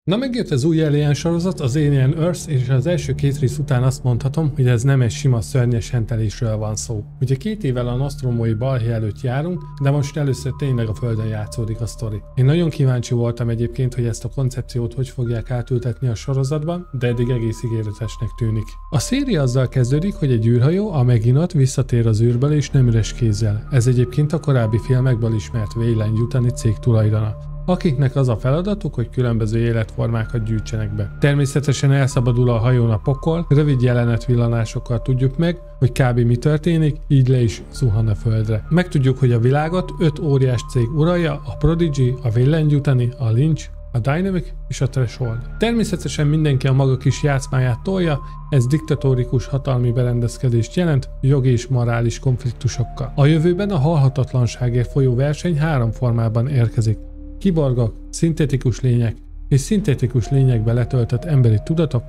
Na megjött az új Alien sorozat, az Alien Earth, és az első két rész után azt mondhatom, hogy ez nem egy sima szörnyes hentelésről van szó. Ugye 2 évvel a Nostromói balhé előtt járunk, de most először tényleg a Földön játszódik a sztori. Én nagyon kíváncsi voltam egyébként, hogy ezt a koncepciót hogy fogják átültetni a sorozatban, de eddig egész ígéretesnek tűnik. A széria azzal kezdődik, hogy egy űrhajó, a Meginot visszatér az űrből és nem üres kézzel. Ez egyébként a korábbi filmekből ismert Weyland-Yutani cég tulajdona, akiknek az a feladatuk, hogy különböző életformákat gyűjtsenek be. Természetesen elszabadul a hajón a pokol, rövid jelenetvillanásokkal tudjuk meg, hogy kb. Mi történik, így le is zuhan a Földre. Megtudjuk, hogy a világot 5 óriás cég uralja, a Prodigy, a Weyland-Yutani, a Lynch, a Dynamic és a Threshold. Természetesen mindenki a maga kis játszmáját tolja, ez diktatórikus hatalmi berendezkedést jelent, jogi és morális konfliktusokkal. A jövőben a halhatatlanságért folyó verseny 3 formában érkezik. Kiborgok, szintetikus lények és szintetikus lényekbe letöltött emberi tudatok,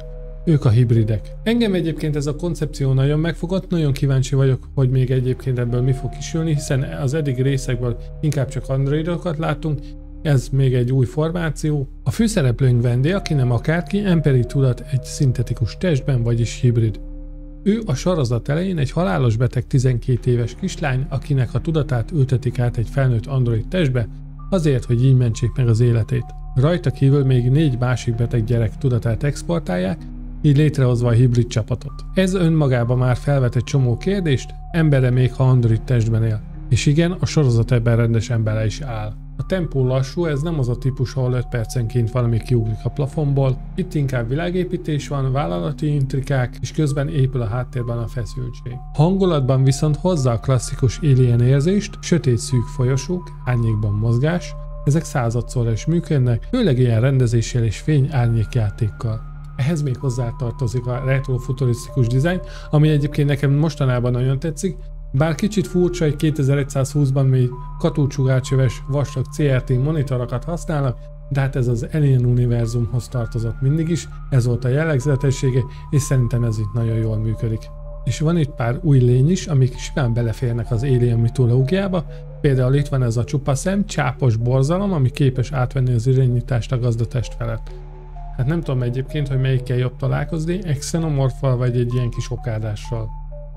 ők a hibridek. Engem egyébként ez a koncepció nagyon megfogott, nagyon kíváncsi vagyok, hogy még egyébként ebből mi fog kisülni, hiszen az eddig részekből inkább csak androidokat látunk, ez még egy új formáció. A főszereplőnk Wendy, aki nem akárki, emberi tudat egy szintetikus testben, vagyis hibrid. Ő a sorozat elején egy halálos beteg 12 éves kislány, akinek a tudatát ültetik át egy felnőtt android testbe, azért, hogy így mentsék meg az életét. Rajta kívül még 4 másik beteg gyerek tudatát exportálják, így létrehozva a hibrid csapatot. Ez önmagában már felvet egy csomó kérdést, embere még ha android testben él. És igen, a sorozat ebben rendesen bele is áll. A tempó lassú, ez nem az a típus, ahol 5 percenként valami kiugrik a plafonból. Itt inkább világépítés van, vállalati intrikák, és közben épül a háttérben a feszültség. Hangulatban viszont hozza a klasszikus Alien érzést, sötét szűk folyosók, árnyékban mozgás, ezek századszorra is működnek, főleg ilyen rendezéssel és fény-árnyékjátékkal. Ehhez még hozzátartozik a retrofuturisztikus dizájn, ami egyébként nekem mostanában nagyon tetszik, bár kicsit furcsa, hogy 2120-ban még katúcsugárcsöves vastag CRT monitorokat használnak, de hát ez az Alien univerzumhoz tartozott mindig is, ez volt a jellegzetessége, és szerintem ez itt nagyon jól működik. És van itt pár új lény is, amik simán beleférnek az Alien mitológiába, például itt van ez a csupa szem, csápos borzalom, ami képes átvenni az irányítást a gazdatest felett. Hát nem tudom egyébként, hogy melyikkel jobb találkozni, egy xenomorffal vagy egy ilyen kis okádással.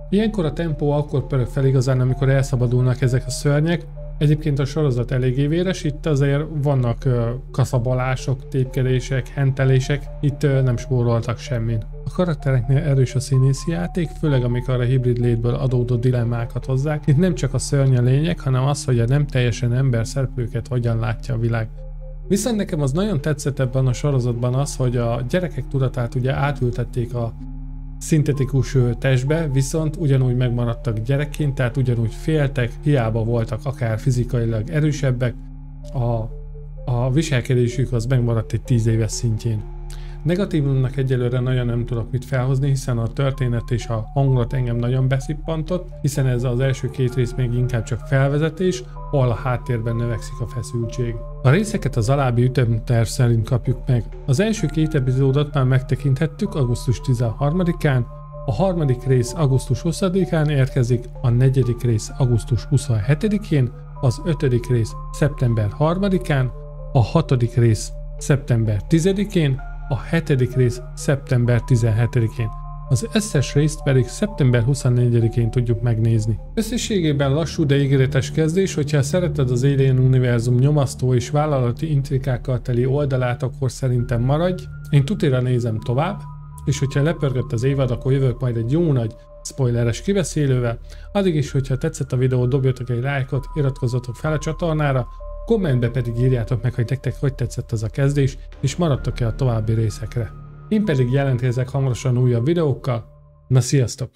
Ilyenkor a tempó akkor pörög fel igazán, amikor elszabadulnak ezek a szörnyek. Egyébként a sorozat eléggé véres, itt azért vannak kaszabalások, tépkedések, hentelések, itt nem spóroltak semmin. A karaktereknél erős a színészi játék, főleg amikor a hibrid létből adódó dilemmákat hozzák. Itt nem csak a szörny a lényeg, hanem az, hogy a nem teljesen ember szereplőket hogyan látja a világ. Viszont nekem az nagyon tetszett ebben a sorozatban az, hogy a gyerekek tudatát ugye átültették a szintetikus testbe, viszont ugyanúgy megmaradtak gyerekként, tehát ugyanúgy féltek, hiába voltak akár fizikailag erősebbek, a viselkedésük az megmaradt egy 10 éves szintjén. Negatívumnak egyelőre nagyon nem tudok mit felhozni, hiszen a történet és a hangulat engem nagyon beszippantott, hiszen ez az első 2 rész még inkább csak felvezetés, ahol a háttérben növekszik a feszültség. A részeket az alábbi ütemterv szerint kapjuk meg. Az első 2 epizódot már megtekinthettük augusztus 13-án, a 3. rész augusztus 20-án érkezik, a 4. rész augusztus 27-én, az 5. rész szeptember 3-án, a 6. rész szeptember 10-én, a 7. rész szeptember 17-én. Az összes részt pedig szeptember 24-én tudjuk megnézni. Összességében lassú, de ígéretes kezdés, hogyha szereted az Alien univerzum nyomasztó és vállalati intrikákkal teli oldalát, akkor szerintem maradj. Én tutira nézem tovább, és hogyha lepörgött az évad, akkor jövök majd egy jó nagy spoileres kibeszélővel. Addig is, hogyha tetszett a videó, dobjatok egy lájkot, iratkozzatok fel a csatornára, kommentbe pedig írjátok meg, hogy nektek hogy tetszett ez a kezdés, és maradtok-e a további részekre. Én pedig jelentkezek hamarosan újabb videókkal. Na, sziasztok!